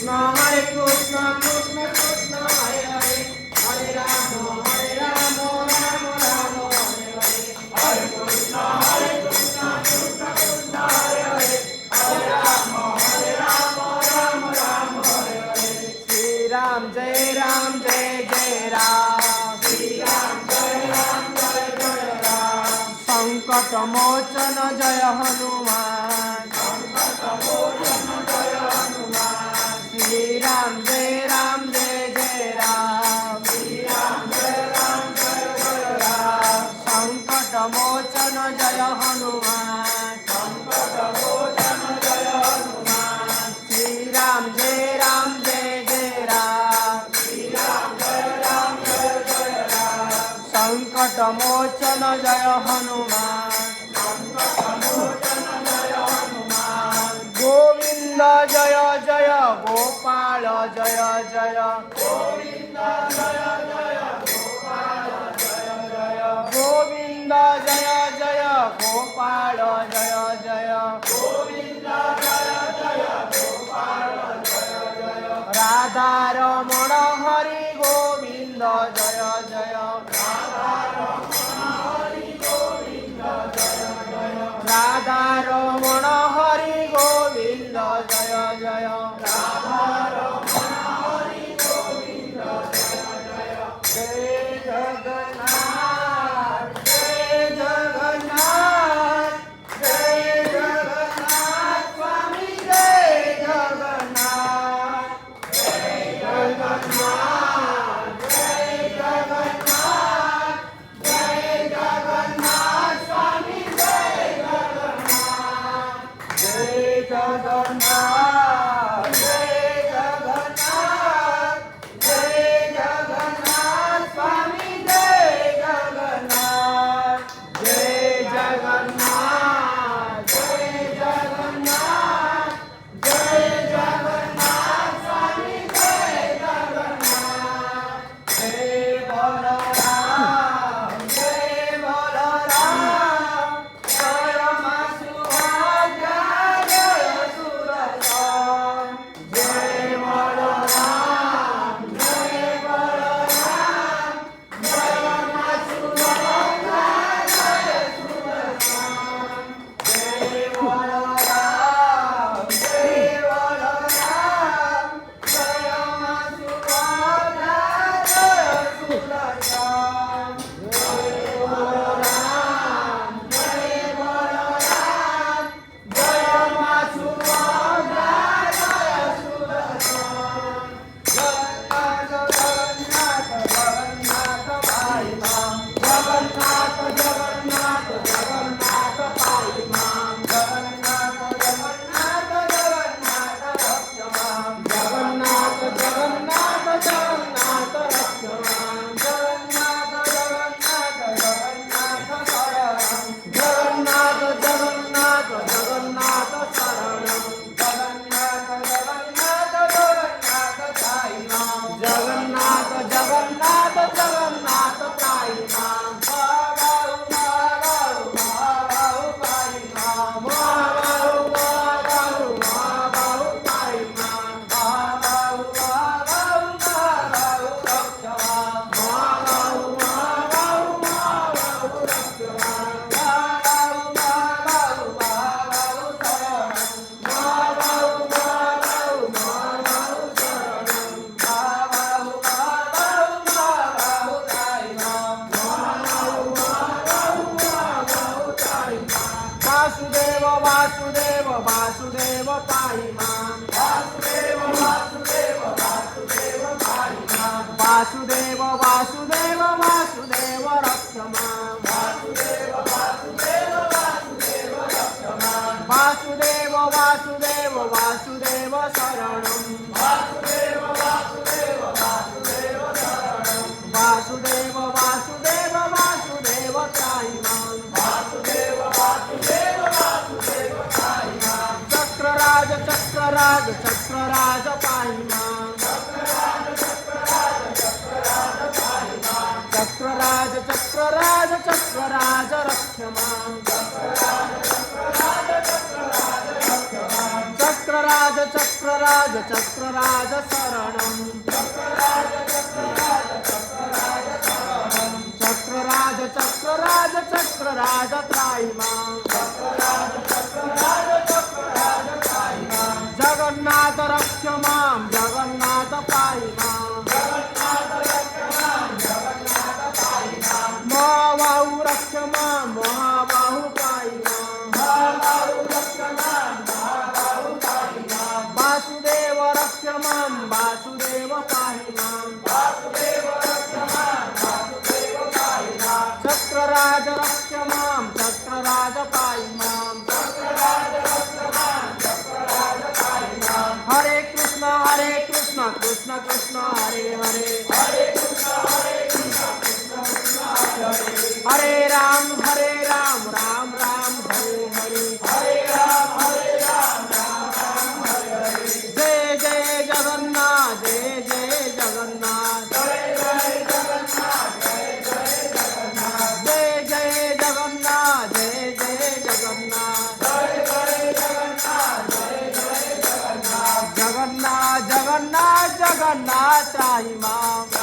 कृष्ण कृष्ण कृष्ण हरे हरे हरे राम राम राम हरे हरे हरे कृष्ण कृष्ण कृष्ण हरे हरे हरे राम राम राम हरे हरे श्री राम जय जय राम श्री राम जय जय राम संकट मोचन जय हनुमान संकट मोचन जय हनुमान श्री राम जय जय राम श्री राम जय जय राम संकट मोचन जय हनुमान संकट मोचन जय हनुमान श्री राम जय जय राम श्री राम जय जय राम संकट मोचन जय हनुमान संकट मोचन जय हनुमान गोविंद जय जय गोपाल जय जय गोविंद जय जय गोपाल जय जय गोविंद जय जय गोपाल जय जय गोविंद जय जय गोपाल जय जय राधा रमण हरि गोविंद जय जय राधा रमण हरि गोविंद जय जय राधा रमण हरि गोविंद जय जय राधा रमण हरि गोविंद जय जय जय जगन्नाथ जय जगन्नाथ जय जगन्नाथ स्वामी जय जगन्नाथ जय जगन्नाथ जय जगन्नाथ जय जगन्नाथ स्वामी जय जगन्नाथ जय जगन्नाथ जय जगन्नाथ जय जगन्नाथ स्वामी जय जगन्नाथ जय जगन्नाथ जय जगन्नाथ जय जगन्नाथ स्वामी जय जगन्नाथ जय बलराम जय बलराम जय मा सुभद्रा जय सुदर्शन जय बलराम जय बलराम जय मा सुभद्रा जय सुदर्शन जय बलराम जय बलराम जय मा सुभद्रा जय सुदर्शन जय बलराम जय बलराम जय मा सुभद्रा जय सुदर्शन जगन्नाथ जगन्नाथ जगन्नाथ पाहि मां जगन्नाथ जगन्नाथ जगन्नाथ पाहि मां जगन्नाथ जगन्नाथ जगन्नाथ रक्ष मां जगन्नाथ जगन्नाथ जगन्नाथ रक्ष मां जगन्नाथ जगन्नाथ जगन्नाथ शरणं जगन्नाथ जगन्नाथ जगन्नाथ शरणं जगन्नाथ जगन्नाथ जगन्नाथ पाहि मां जगन्नाथ जगन्नाथ जगन्नाथ पाहि मां महाबाहु महाबाहु महाबाहु पाहि मां महाबाहु महाबाहु महाबाहु पाहि मां महाबाहु महाबाहु महाबाहु रक्ष मां महाबाहु महाबाहु महाबाहु रक्ष मां महाबाहु महाबाहु महाबाहु शरणं महाबाहु महाबाहु महाबाहु शरणं महाबाहु महाबाहु महाबाहु पाहि मां महाबाहु महाबाहु महाबाहु पाहि मां वासुदेव वासुदेव वासुदेव पाहि मां वासुदेव वासुदेव वासुदेव पाहि मां वासुदेव वासुदेव वासुदेव रक्ष मां वासुदेव वासुदेव वासुदेव रक्ष मां वासुदेव वासुदेव वासुदेव शरणं वासुदेव वासुदेव वासुदेव शरणं वासुदेव वासुदेव वासुदेव पाहि मां वासुदेव वासुदेव वासुदेव पाहि मां चक्रराज चक्रराज चक्रराज पाहि मां चक्रराज चक्रराज चक्रराज पाहि मां चक्रराज चक्रराज चक्रराज रक्ष मां चक्रराज चक्रराज चक्रराज रक्ष मां चक्र चक्रराज चक्रराज चक्रराज शरणं चक्रराज चक्रराज चक्रराज त्राहि मां जगन्नाथ रक्ष मां जगन्नाथ पाहि मां महाबाहु रक्ष मां महाबाहु पाहि मां वासुदेव रक्ष मां वासुदेव पाहि मां चक्रराज रक्ष मां चक्रराज पाहि मां हरे कृष्ण कृष्ण कृष्ण हरे हरे हरे राम राम राम हरे हरे जय जय जगन्नाथ जय जय जगन्नाथ जय जय जगन्नाथ जय जय जगन्नाथ जगन्नाथ जगन्नाथ जगन्नाथ त्राहि मां